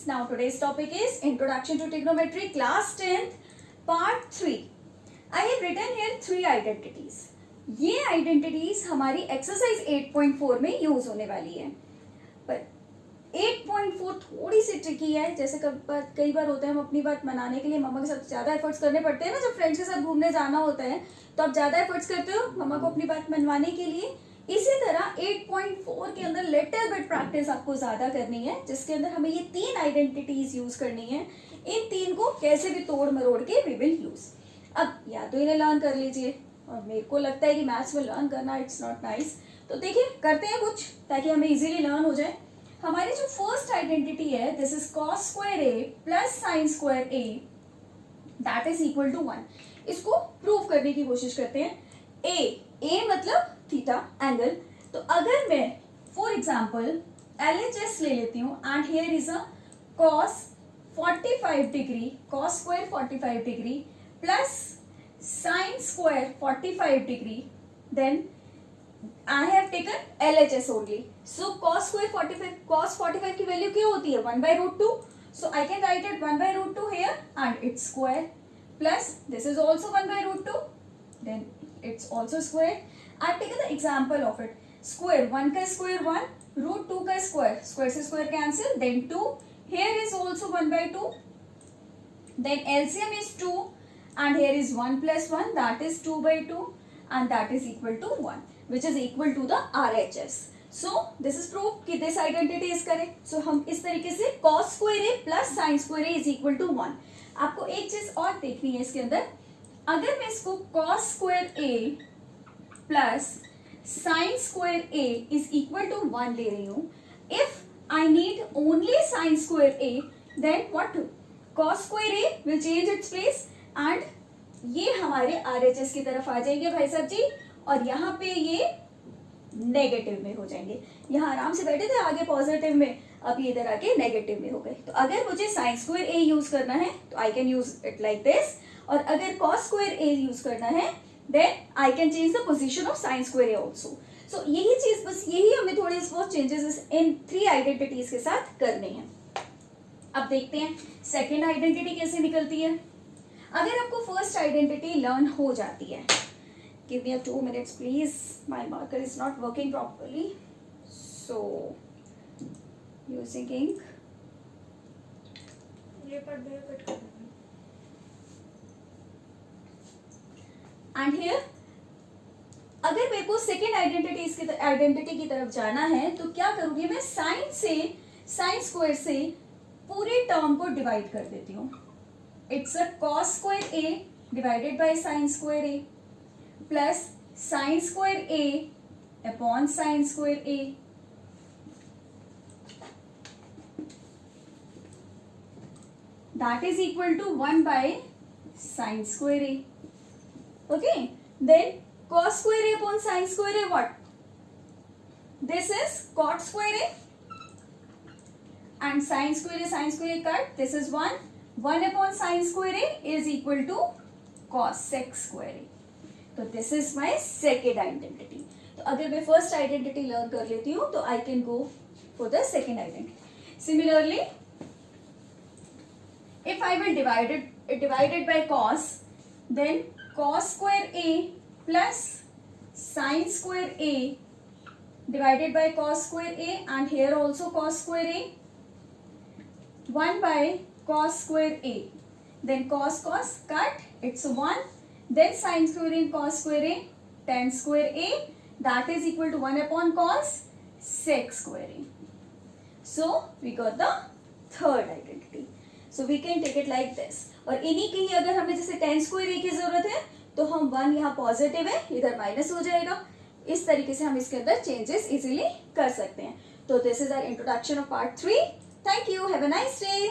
Now today's topic is Introduction to Trigonometry, class 10th, part 3. I have written here 3 identities. ये identities हमारी exercise 8.4 में use होने वाली है, पर 8.4 थोड़ी सी ट्रिकी है. जैसे कई बार होता है, हम अपनी बात मनाने के लिए मम्मा के साथ ज़्यादा एफर्ट्स करने पड़ते हैं ना. जब फ्रेंड्स के साथ घूमने जाना होता है तो आप ज़्यादा एफर्ट्स करते हो मम्मा को अपनी बात मनवाने के लिए. इसी तरह 8.4 के अंदर लिटिल बिट प्रैक्टिस आपको ज़्यादा करनी है, जिसके अंदर हमें ये 3 आइडेंटिटीज यूज करनी है. इन 3 को कैसे भी तोड़ मरोड़ के वी विल यूज. अब या तो इन्हें लर्न कर लीजिए, और मेरे को लगता है कि मैथ्स में लर्न करना इट्स नॉट नाइस. तो देखिए करते हैं कुछ ताकि हमें इजीली लर्न हो जाए. हमारी जो फर्स्ट आइडेंटिटी है, this is cos square a plus sine square a that is equal to 1. इसको प्रूव करने की कोशिश करते हैं. ए मतलब थीटा एंगल. तो अगर मैं फॉर एग्जाम्पल LHS ले लेती हूँ and here is a cos 45 degree, cos square 45 degree plus sine square 45 degree, then I have taken LHS only. So cos square 45 की वैल्यू क्या होती है 1/√2. So I can write it 1/√2 here and it's square plus this is also 1/√2. Then it's also square. I have taken the example of it. Square 1 का square 1, √2 का square से square cancel. Then 2. Here is also 1/2. Then LCM is 2 and here is 1 plus 1 that is 2/2 and that is equal to 1. Which is equal to the RHS. So this is proof कि this identity is correct. So हम इस तरीके से cos square a plus sin square a is equal to 1. आपको एक चीज और देखनी है इसके अंदर. अगर मैं इसको cos square a plus sin square a is equal to 1 ले रही हूँ, if I need only sin square a, then what? Cos square a will change its place and ये हमारे RHS की तरफ आ जाएंगे भाई साहब जी, और यहाँ पे ये नेगेटिव में हो जाएंगे. यहाँ आराम से बैठे थे आगे पॉजिटिव में, अब ये इधर आके नेगेटिव में हो गए. तो अगर मुझे साइन स्क्वायर ए यूज करना है तो I can use it like this, और अगर कॉस स्क्वायर ए यूज करना है then I can change the position of sine square A also. So यही चीज, बस यही हमें थोड़े बहुत चेंजेस इन 3 आइडेंटिटीज के साथ करने हैं. अब देखते हैं सेकेंड आइडेंटिटी कैसे निकलती है. अगर आपको फर्स्ट आइडेंटिटी लर्न हो जाती है, give me a 2 minutes please, my marker is not working properly, so using ink. ये part there cut कर देना. And here अगर मेरे को सेकेंड आइडेंटिटी की तरफ जाना है तो क्या करूंगी मैं, साइन स्क्वायर से पूरे टर्म को डिवाइड कर देती हूँ. It's a cos square a divided by sine square a plus sine square a upon sine square a. That is equal to 1 by sine square a. Okay, then cos square a upon sine square a what, this is cot square a and sine square a cut, this is 1 upon sine square a is equal to cos sec square a. तो this is my second identity. तो अगर मैं first identity learn कर लेती हूँ तो I can go for the second identity. Similarly if I will divided by cos, then cos square a plus sine square a divided by cos square a and here also cos square a, 1 by cos square a, then cos cut, it's 1. Then sin square a cos square a, tan square a that is equal to 1 upon cos sec square a. So we got the third identity. So we can take it like this. और इन्हीं की ही अगर हमें जैसे tan square a की जरूरत है तो हम 1 यहाँ पॉजिटिव है, इधर माइनस हो जाएगा. इस तरीके से हम इसके अंदर चेंजेस इजीली कर सकते हैं. तो this is our introduction of part 3. Thank you, have a nice day.